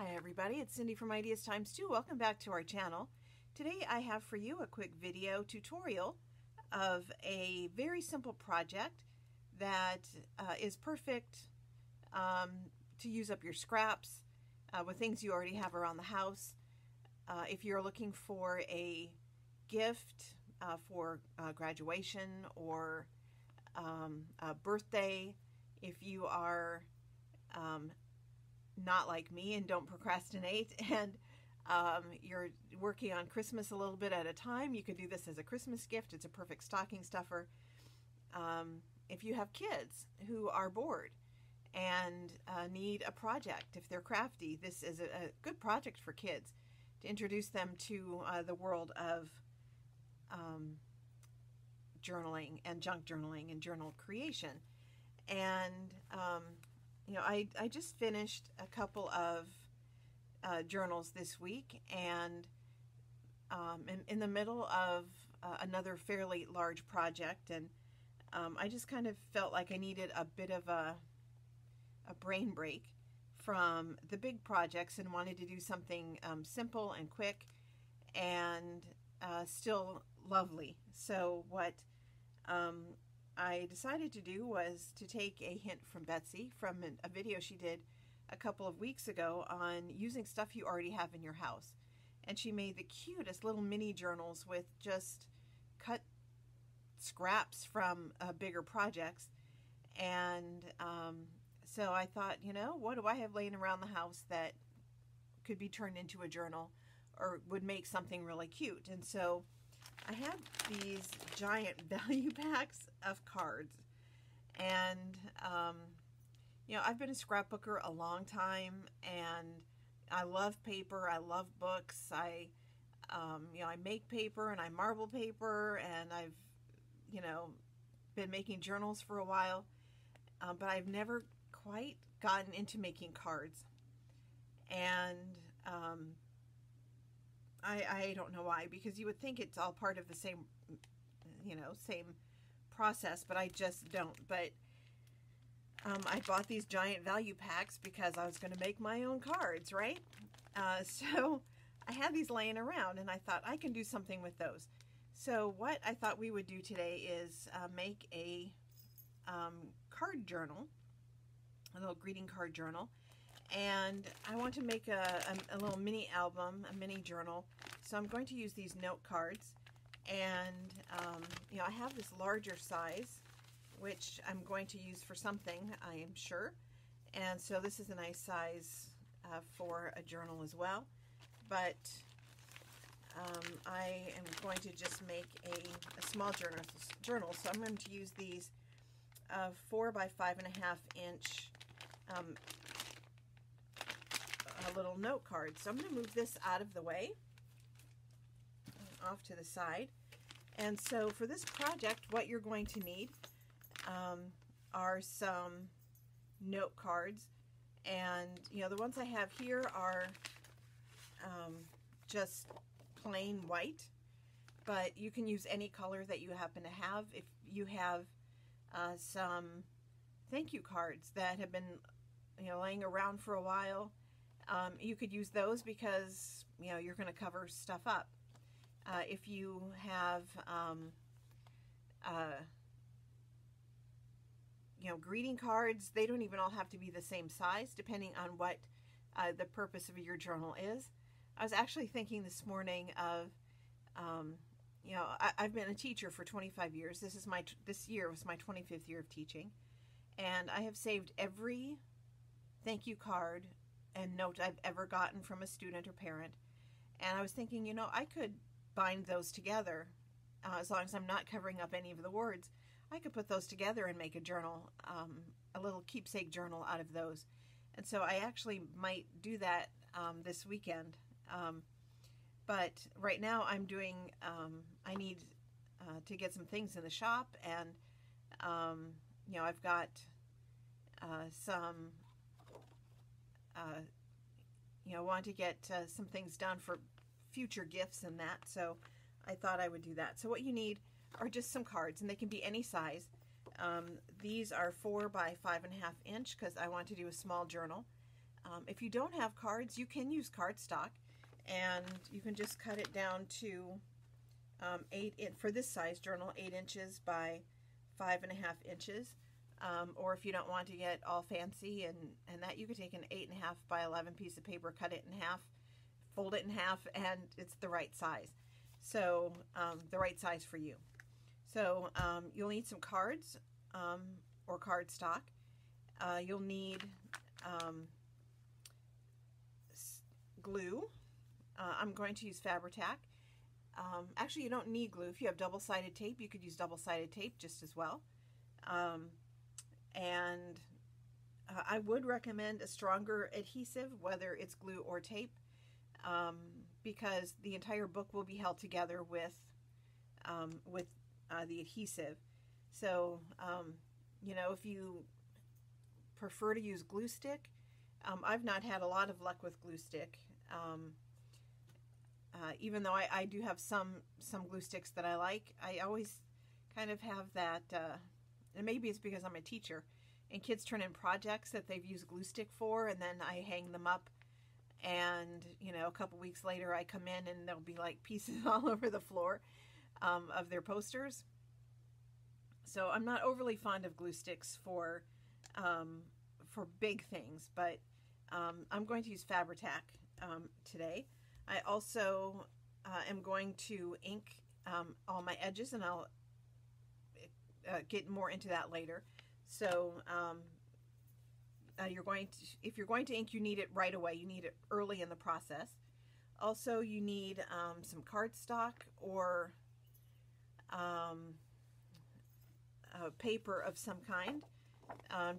Hi everybody, it's Cindy from Ideas Times 2. Welcome back to our channel. Today I have for you a quick video tutorial of a very simple project that is perfect to use up your scraps with things you already have around the house. If you're looking for a gift for graduation or a birthday, if you are not like me and don't procrastinate and you're working on Christmas a little bit at a time, you could do this as a Christmas gift. It's a perfect stocking stuffer. If you have kids who are bored and need a project, if they're crafty, this is a good project for kids to introduce them to the world of journaling and junk journaling and journal creation. And you know, I just finished a couple of journals this week, and in the middle of another fairly large project, and I just kind of felt like I needed a bit of a brain break from the big projects and wanted to do something simple and quick and still lovely. So what I decided to do was to take a hint from Betsy from a video she did a couple of weeks ago on using stuff you already have in your house. And she made the cutest little mini journals with just cut scraps from bigger projects. And so I thought, you know, what do I have laying around the house that could be turned into a journal or would make something really cute? And so I have these giant value packs of cards, and you know, I've been a scrapbooker a long time, and I love paper. I love books. You know, I make paper and I marble paper, and I've, you know, been making journals for a while, but I've never quite gotten into making cards, and I don't know why, because you would think it's all part of the same, you know, same process, but I just don't. But I bought these giant value packs because I was going to make my own cards, right? So I had these laying around, and I thought I can do something with those. So what I thought we would do today is make a card journal, a little greeting card journal. And I want to make a little mini album, a mini journal. So I'm going to use these note cards. And, you know, I have this larger size, which I'm going to use for something, I am sure. And so this is a nice size for a journal as well. But I am going to just make a small journal. So I'm going to use these 4 by 5.5 inch little note cards. So I'm going to move this out of the way, off to the side. And so for this project, what you're going to need are some note cards. And, you know, the ones I have here are just plain white, but you can use any color that you happen to have. If you have some thank you cards that have been, you know, laying around for a while, you could use those because, you know, you're going to cover stuff up. If you have, you know, greeting cards, they don't even all have to be the same size, depending on what the purpose of your journal is. I was actually thinking this morning of, you know, I've been a teacher for 25 years. This year was my 25th year of teaching, and I have saved every thank you card and note I've ever gotten from a student or parent. And I was thinking, you know, I could bind those together as long as I'm not covering up any of the words. I could put those together and make a journal, a little keepsake journal out of those. And so I actually might do that this weekend. But right now I'm doing, I need to get some things in the shop, and you know, I've got some you know, want to get some things done for future gifts and that, so I thought I would do that. So what you need are just some cards, and they can be any size. These are 4 by 5.5 inch because I want to do a small journal. If you don't have cards, you can use cardstock, and you can just cut it down to for this size journal, 8 inches by 5.5 inches. Or if you don't want to get all fancy and that, you could take an 8.5 by 11 piece of paper, cut it in half, fold it in half, and it's the right size. So the right size for you. So you'll need some cards or cardstock. You'll need glue. I'm going to use Fabri-Tac. Actually, you don't need glue. If you have double-sided tape, you could use double-sided tape just as well. And I would recommend a stronger adhesive, whether it's glue or tape, because the entire book will be held together with the adhesive. So, if you prefer to use glue stick, I've not had a lot of luck with glue stick. Even though I do have some glue sticks that I like, I always kind of have that, and maybe it's because I'm a teacher, and kids turn in projects that they've used glue stick for, and then I hang them up, and a couple weeks later I come in and there'll be like pieces all over the floor of their posters. So I'm not overly fond of glue sticks for big things, but I'm going to use Fabri-Tac today. I also am going to ink all my edges, and I'll get more into that later. So if you're going to ink, you need it right away. You need it early in the process. Also, you need some cardstock or paper of some kind,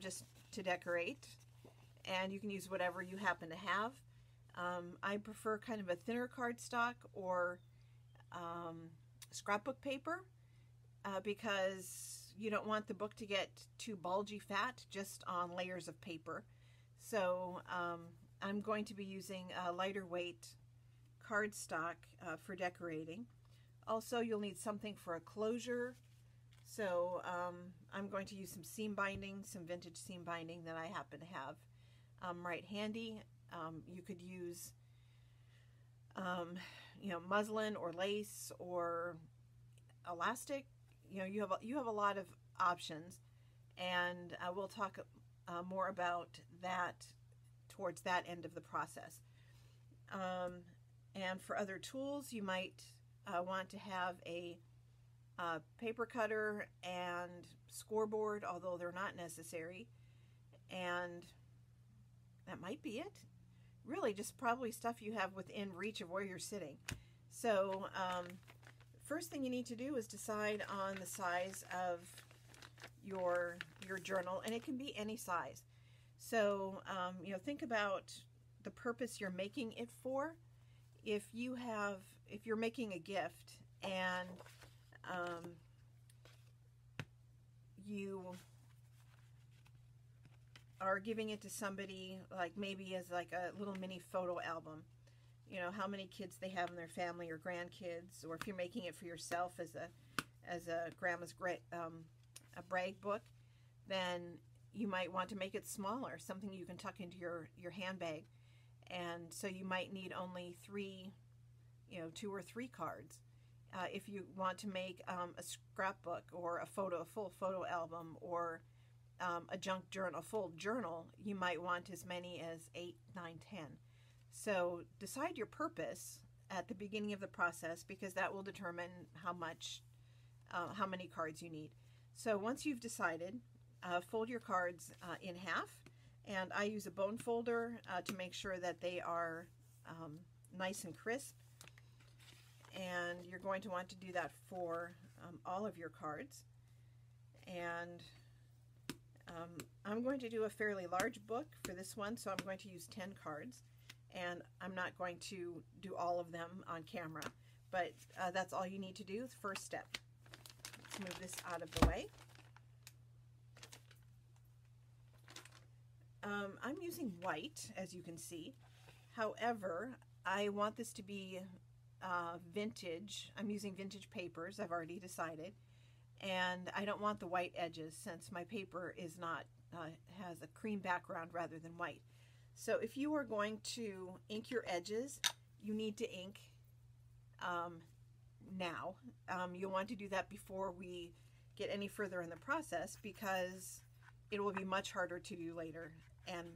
just to decorate. And you can use whatever you happen to have. I prefer kind of a thinner cardstock or scrapbook paper because you don't want the book to get too bulgy fat just on layers of paper. So I'm going to be using a lighter weight cardstock for decorating. Also, you'll need something for a closure. So I'm going to use some seam binding, some vintage seam binding that I happen to have right handy. You could use, muslin or lace or elastic. You have a lot of options, and we'll talk more about that towards that end of the process. And for other tools, you might want to have a paper cutter and scoreboard, although they're not necessary. And that might be it. Really, just probably stuff you have within reach of where you're sitting. So first thing you need to do is decide on the size of your journal, and it can be any size. So think about the purpose you're making it for. If you're making a gift and you are giving it to somebody, like maybe as like a little mini photo album, how many kids they have in their family or grandkids, or if you're making it for yourself as a grandma's a brag book, then you might want to make it smaller, something you can tuck into your handbag. And so you might need only 2 or 3 cards. If you want to make a scrapbook or a full photo album, or a junk journal, a full journal, you might want as many as 8, 9, 10. So decide your purpose at the beginning of the process, because that will determine how many cards you need. So once you've decided, fold your cards in half, and I use a bone folder to make sure that they are nice and crisp. And you're going to want to do that for all of your cards. And I'm going to do a fairly large book for this one, so I'm going to use 10 cards. And I'm not going to do all of them on camera, but that's all you need to do, the first step. Let's move this out of the way. I'm using white, as you can see. However, I want this to be vintage. I'm using vintage papers, I've already decided. And I don't want the white edges, since my paper is not has a cream background rather than white. So if you are going to ink your edges, you need to ink now. You'll want to do that before we get any further in the process, because it will be much harder to do later. And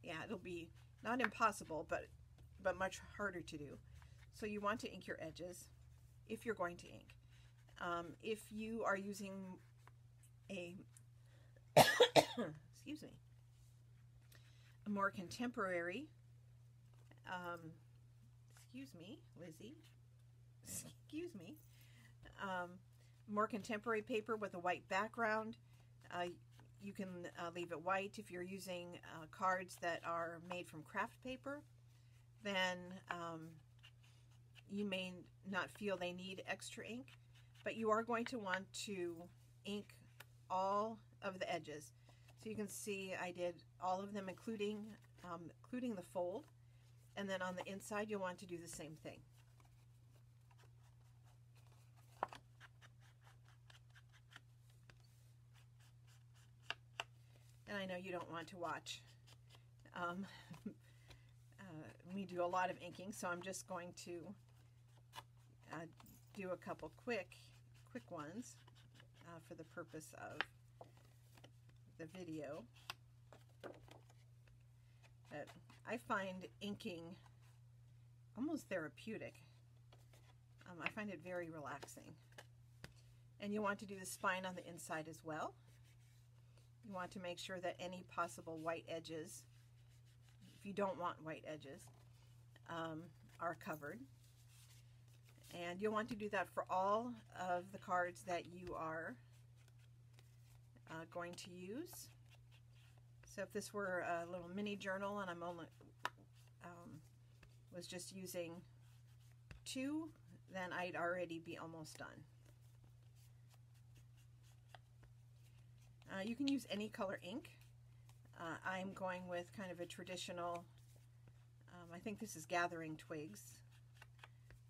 yeah, it'll be not impossible, but much harder to do. So you want to ink your edges if you're going to ink. If you are using a excuse me, a more contemporary, excuse me, Lizzie, excuse me, more contemporary paper with a white background, you can leave it white. If you're using cards that are made from craft paper, then you may not feel they need extra ink, but you are going to want to ink all of the edges. So you can see I did all of them, including the fold, and then on the inside you'll want to do the same thing. And I know you don't want to watch me do a lot of inking, so I'm just going to do a couple quick ones for the purpose of the video. But I find inking almost therapeutic. I find it very relaxing. And you want to do the spine on the inside as well. You want to make sure that any possible white edges, if you don't want white edges, are covered. And you'll want to do that for all of the cards that you are going to use. So if this were a little mini journal and I'm only was just using 2, then I'd already be almost done. You can use any color ink. I'm going with kind of a traditional, I think this is Gathering Twigs.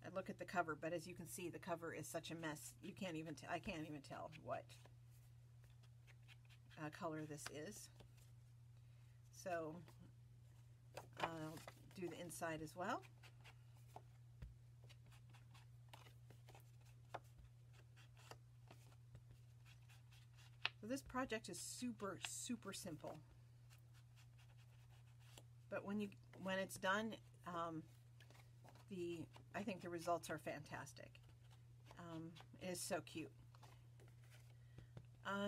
I look at the cover, but as you can see, the cover is such a mess. You can't even I can't even tell what color this is. So I'll do the inside as well. So this project is super simple, but when it's done, I think the results are fantastic. It is so cute.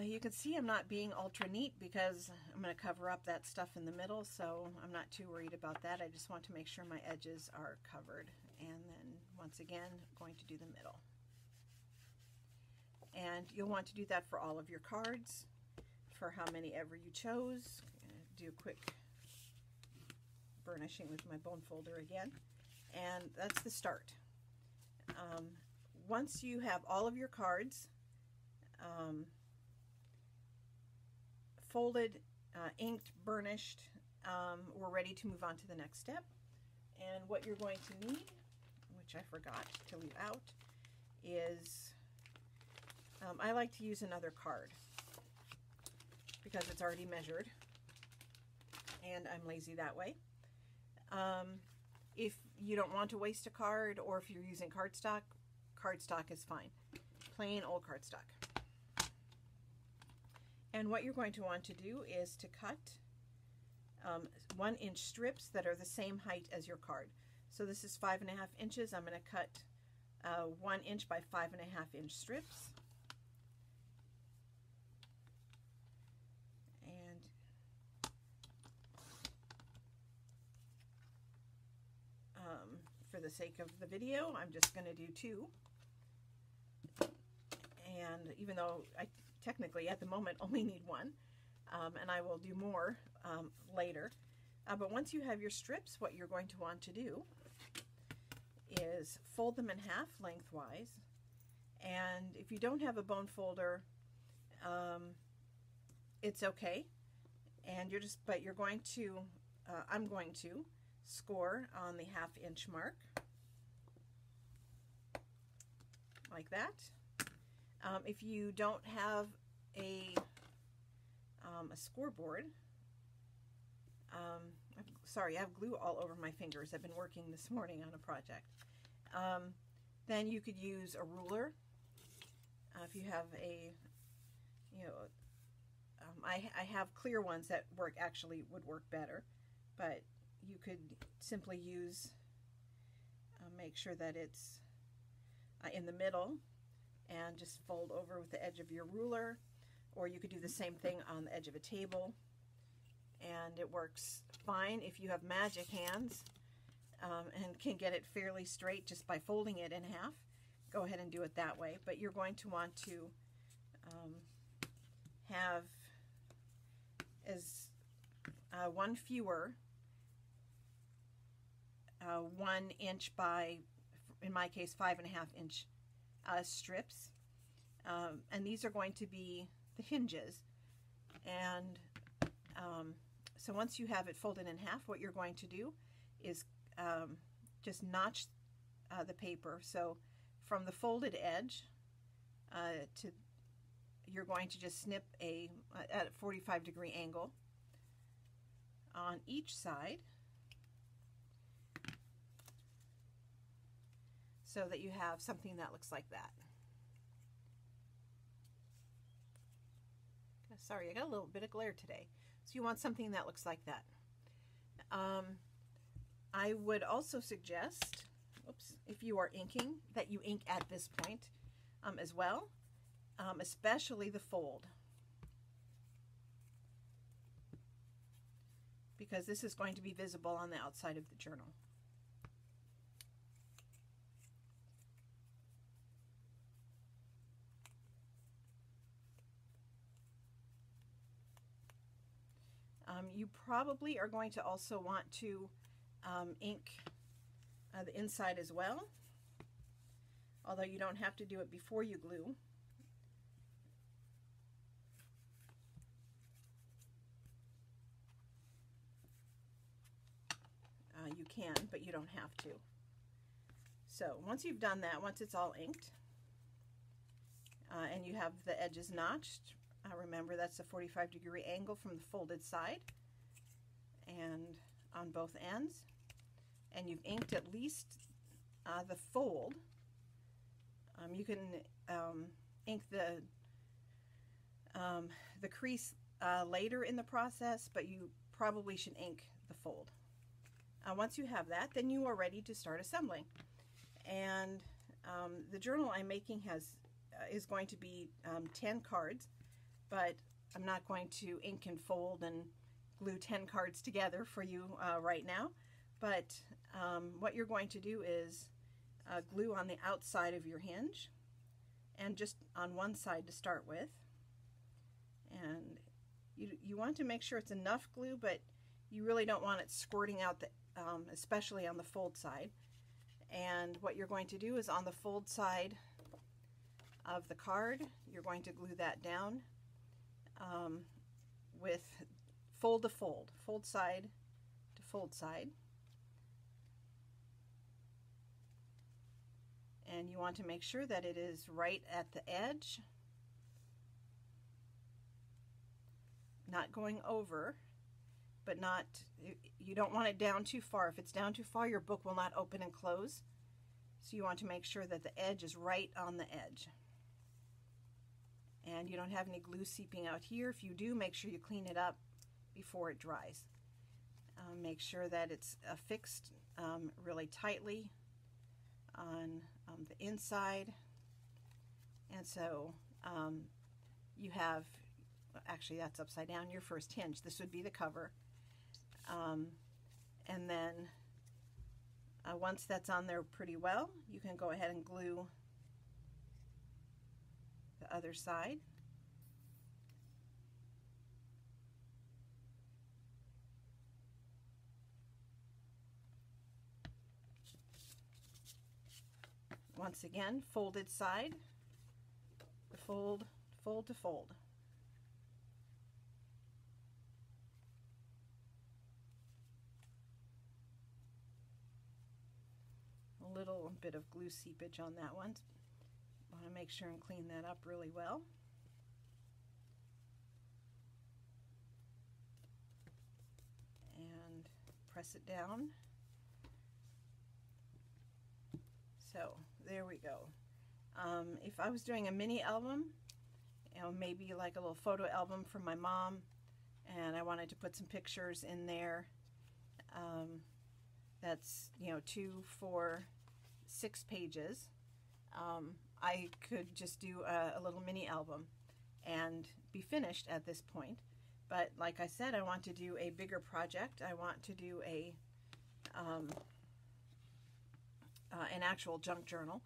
You can see I'm not being ultra neat because I'm going to cover up that stuff in the middle, so I'm not too worried about that. I just want to make sure my edges are covered, and then once again going to do the middle. And you'll want to do that for all of your cards, for how many ever you chose. Do a quick burnishing with my bone folder again, and that's the start. Once you have all of your cards folded, inked, burnished, we're ready to move on to the next step. And what you're going to need, which I forgot to leave out, is I like to use another card because it's already measured, and I'm lazy that way. If you don't want to waste a card, or if you're using cardstock is fine. Plain old cardstock. And what you're going to want to do is to cut 1-inch strips that are the same height as your card. So this is 5.5 inches. I'm going to cut 1 inch by 5.5 inch strips. And for the sake of the video, I'm just going to do 2. And even though I technically at the moment only need 1, and I will do more later. But once you have your strips, what you're going to want to do is fold them in half lengthwise. And if you don't have a bone folder, it's okay. And you're going to, I'm going to score on the 1/2 inch mark, like that. If you don't have a scoreboard, sorry, I have glue all over my fingers. I've been working this morning on a project. Then you could use a ruler. If you have a, you know, I have clear ones that would work better, but you could simply use, make sure that it's in the middle and just fold over with the edge of your ruler, or you could do the same thing on the edge of a table, and it works fine if you have magic hands and can get it fairly straight just by folding it in half. Go ahead and do it that way, but you're going to want to have as one fewer 1 inch by, in my case, 5.5 inch strips, and these are going to be the hinges. And so once you have it folded in half, what you're going to do is just notch the paper. So from the folded edge you're going to just snip at a 45-degree angle on each side, so that you have something that looks like that. Sorry, I got a little bit of glare today. So you want something that looks like that. I would also suggest, if you are inking, that you ink at this point as well, especially the fold, because this is going to be visible on the outside of the journal. You probably are going to also want to ink the inside as well, although you don't have to do it before you glue. You can, but you don't have to. So once you've done that, once it's all inked and you have the edges notched, remember that's a 45-degree angle from the folded side and on both ends, and you've inked at least the fold. You can ink the crease later in the process, but you probably should ink the fold. Once you have that, then you are ready to start assembling. And the journal I'm making is going to be 10 cards, but I'm not going to ink and fold and glue 10 cards together for you right now. But what you're going to do is glue on the outside of your hinge, and just on one side to start with. And you want to make sure it's enough glue, but you really don't want it squirting out, especially on the fold side. And what you're going to do is on the fold side of the card, you're going to glue that down with fold to fold, fold side to fold side. And you want to make sure that it is right at the edge, not going over, but not, you don't want it down too far. If it's down too far, your book will not open and close. So you want to make sure that the edge is right on the edge. And you don't have any glue seeping out here. If you do, make sure you clean it up before it dries. Make sure that it's affixed really tightly on the inside. And so you have, actually that's upside down, your first hinge. This would be the cover. And then once that's on there pretty well, you can go ahead and glue the other side. Once again, folded side, fold, fold to fold. A little bit of glue seepage on that one. Want to make sure and clean that up really well. press it down. So there we go. If I was doing a mini album, you know, maybe like a little photo album from my mom, and I wanted to put some pictures in there, that's, you know, 2, 4, 6 pages. I could just do a little mini album and be finished at this point. But like I said, I want to do a bigger project. I want to do an actual junk journal.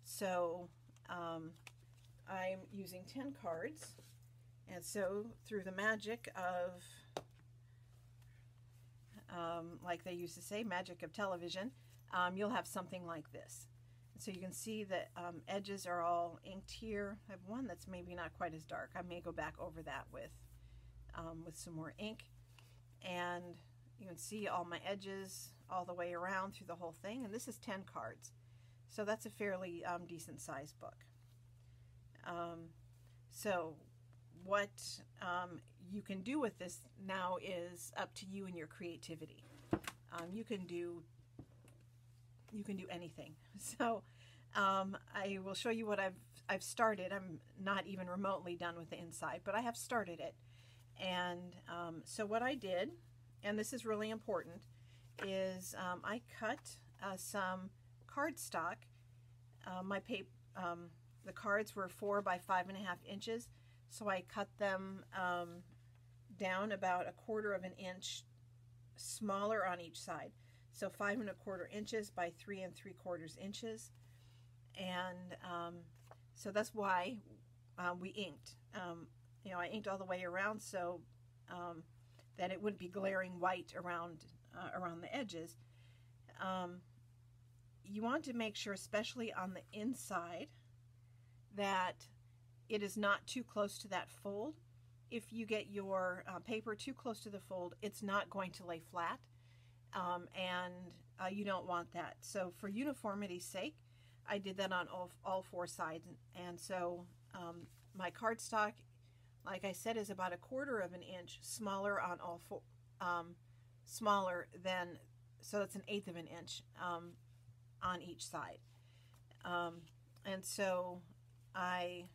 So I'm using 10 cards, and so through the magic of, like they used to say, magic of television, you'll have something like this. So you can see that edges are all inked here. I have one that's maybe not quite as dark. I may go back over that with some more ink. And you can see all my edges all the way around through the whole thing. And this is 10 cards. So that's a fairly decent sized book. So what you can do with this now is up to you and your creativity. You can do anything. So I will show you what I've started. I'm not even remotely done with the inside, but I have started it. And so what I did, and this is really important, is I cut some cardstock. The cards were 4 by 5.5 inches, so I cut them down about 1/4 inch smaller on each side. So 5 1/4 inches by 3 3/4 inches, and so that's why we inked. You know, I inked all the way around so that it wouldn't be glaring white around the edges. You want to make sure, especially on the inside, that it is not too close to that fold. If you get your paper too close to the fold, it's not going to lay flat, and you don't want that. So for uniformity's sake, I did that on all 4 sides, and so my cardstock, like I said, is about 1/4 inch smaller on all 4, smaller than, so that's 1/8 inch on each side. And so I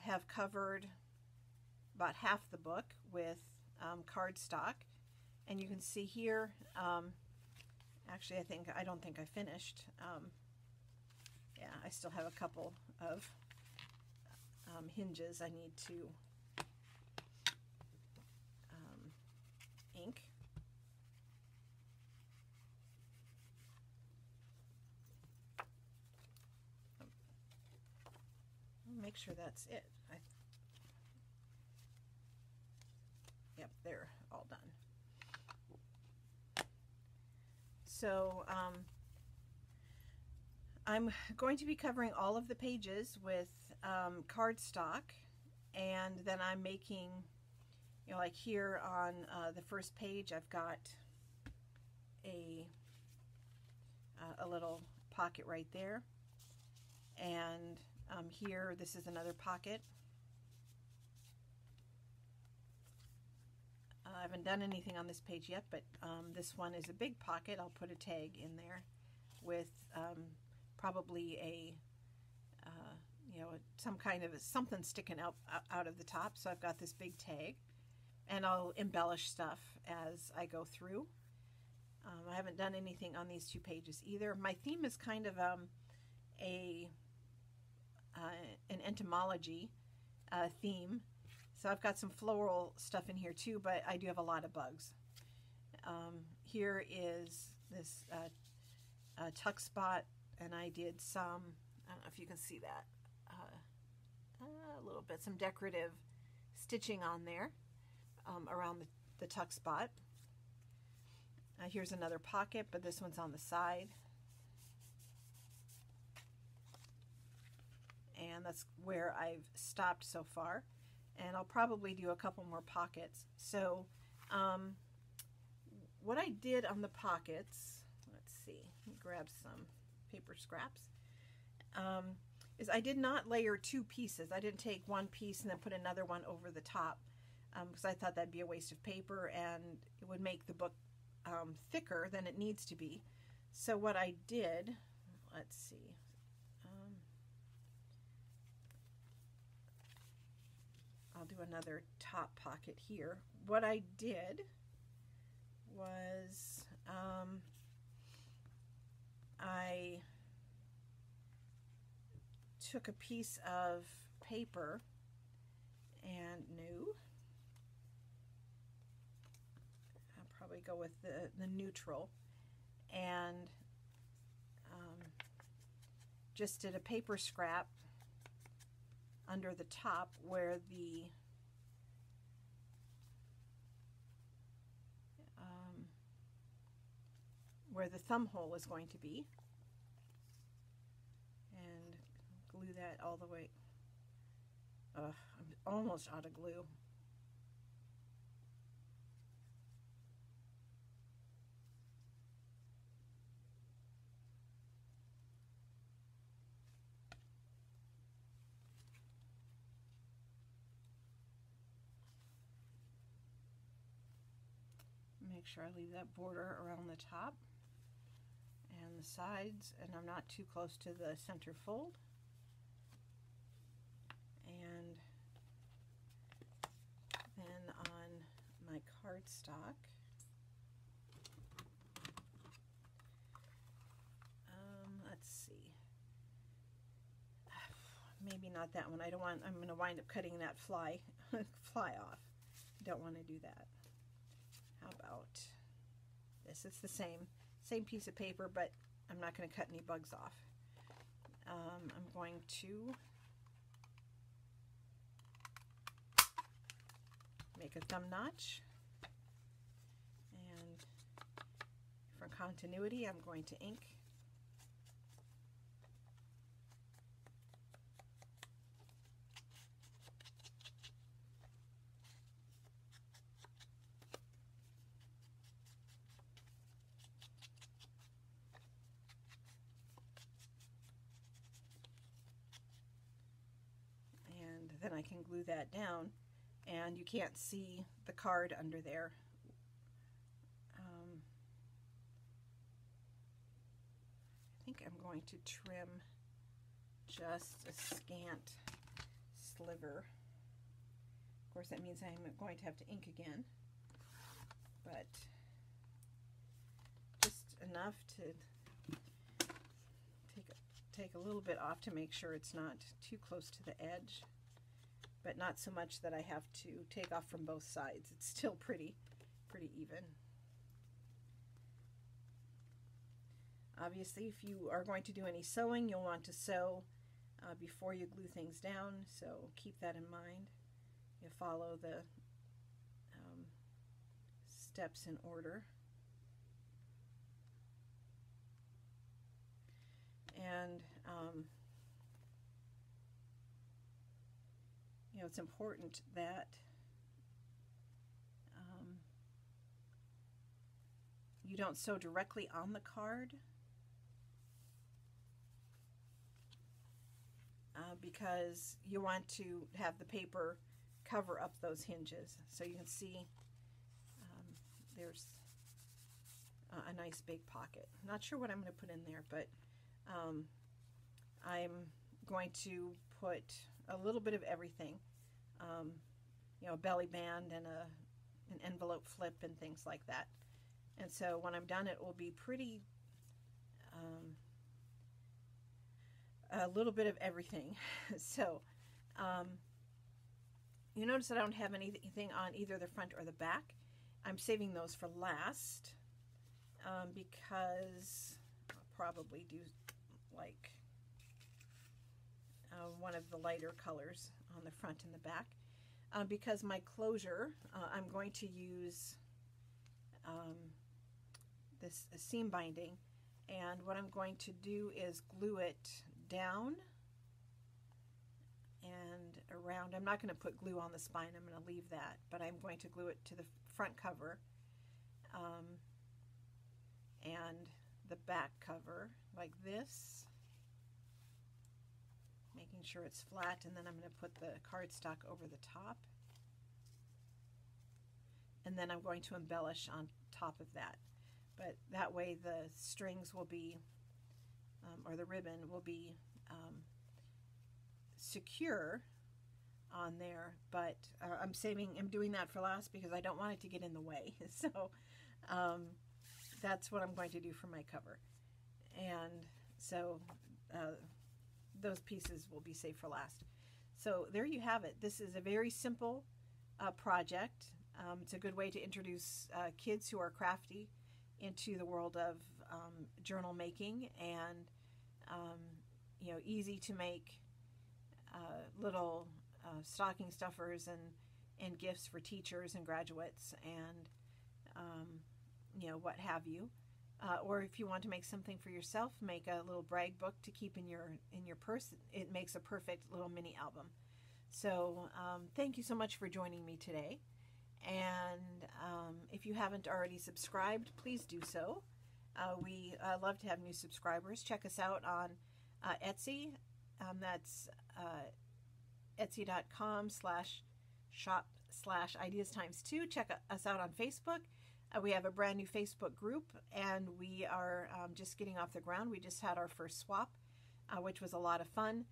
have covered about half the book with cardstock, and you can see here, actually I don't think I finished. Yeah, I still have a couple of hinges I need to ink. Make sure that's it. Yep, they're all done. So I'm going to be covering all of the pages with cardstock, and then I'm making, you know, like here on the first page, I've got a little pocket right there, and here, this is another pocket. I haven't done anything on this page yet, but this one is a big pocket. I'll put a tag in there with probably a, you know, some kind of something sticking out of the top. So I've got this big tag, and I'll embellish stuff as I go through. I haven't done anything on these 2 pages either. My theme is kind of an entomology theme, so I've got some floral stuff in here too, but I do have a lot of bugs. Here is this tuck spot, and I did some, I don't know if you can see that, a little bit, some decorative stitching on there around the tuck spot. Here's another pocket, but this one's on the side. And that's where I've stopped so far, and I'll probably do a couple more pockets. So what I did on the pockets, let's see, let me grab some paper scraps, is I did not layer 2 pieces. I didn't take one piece and then put another one over the top, because I thought that'd be a waste of paper, and it would make the book thicker than it needs to be. So what I did, let's see, I'll do another top pocket here. What I did was I took a piece of paper and I'll probably go with the neutral, and just did a paper scrap under the top where the thumb hole is going to be, and glue that all the way. I'm almost out of glue. Make sure I leave that border around the top and the sides, and I'm not too close to the center fold. And then on my cardstock, let's see, maybe not that one. I'm going to wind up cutting that fly off. Don't want to do that. How about this? It's the same piece of paper, but I'm not going to cut any bugs off. I'm going to make a thumb notch, and for continuity I'm going to ink. Then I can glue that down, and you can't see the card under there. I think I'm going to trim just a scant sliver. Of course, that means I'm going to have to ink again, but just enough to take a little bit off to make sure it's not too close to the edge, but not so much that I have to take off from both sides. It's still pretty even. Obviously, if you are going to do any sewing, you'll want to sew before you glue things down, so keep that in mind. You follow the steps in order. And you know, it's important that you don't sew directly on the card, because you want to have the paper cover up those hinges. So you can see there's a nice big pocket. Not sure what I'm going to put in there, but I'm going to put a little bit of everything, you know, a belly band and an envelope flip and things like that. And so when I'm done, it will be pretty, a little bit of everything. So you notice I don't have anything on either the front or the back. I'm saving those for last, because I'll probably do like one of the lighter colors on the front and the back, because my closure, I'm going to use this seam binding, and what I'm going to do is glue it down and around. I'm not going to put glue on the spine, I'm going to leave that, but I'm going to glue it to the front cover and the back cover like this, making sure it's flat, and then I'm going to put the cardstock over the top, and then I'm going to embellish on top of that. but that way the strings will be, or the ribbon will be secure on there, but I'm doing that for last because I don't want it to get in the way. So that's what I'm going to do for my cover. And so those pieces will be saved for last. So there you have it. This is a very simple project. It's a good way to introduce kids who are crafty into the world of journal making, and easy to make little stocking stuffers and gifts for teachers and graduates, and what have you. Or if you want to make something for yourself, make a little brag book to keep in your purse. It makes a perfect little mini album. So thank you so much for joining me today. And if you haven't already subscribed, please do so. We love to have new subscribers. Check us out on Etsy. That's etsy.com/shop/ideas2. Check us out on Facebook. We have a brand new Facebook group, and we are just getting off the ground. We just had our first swap, which was a lot of fun,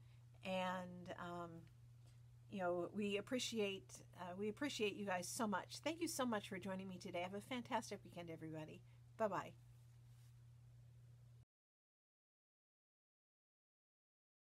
and we appreciate you guys so much. Thank you so much for joining me today. Have a fantastic weekend, everybody. Bye-bye.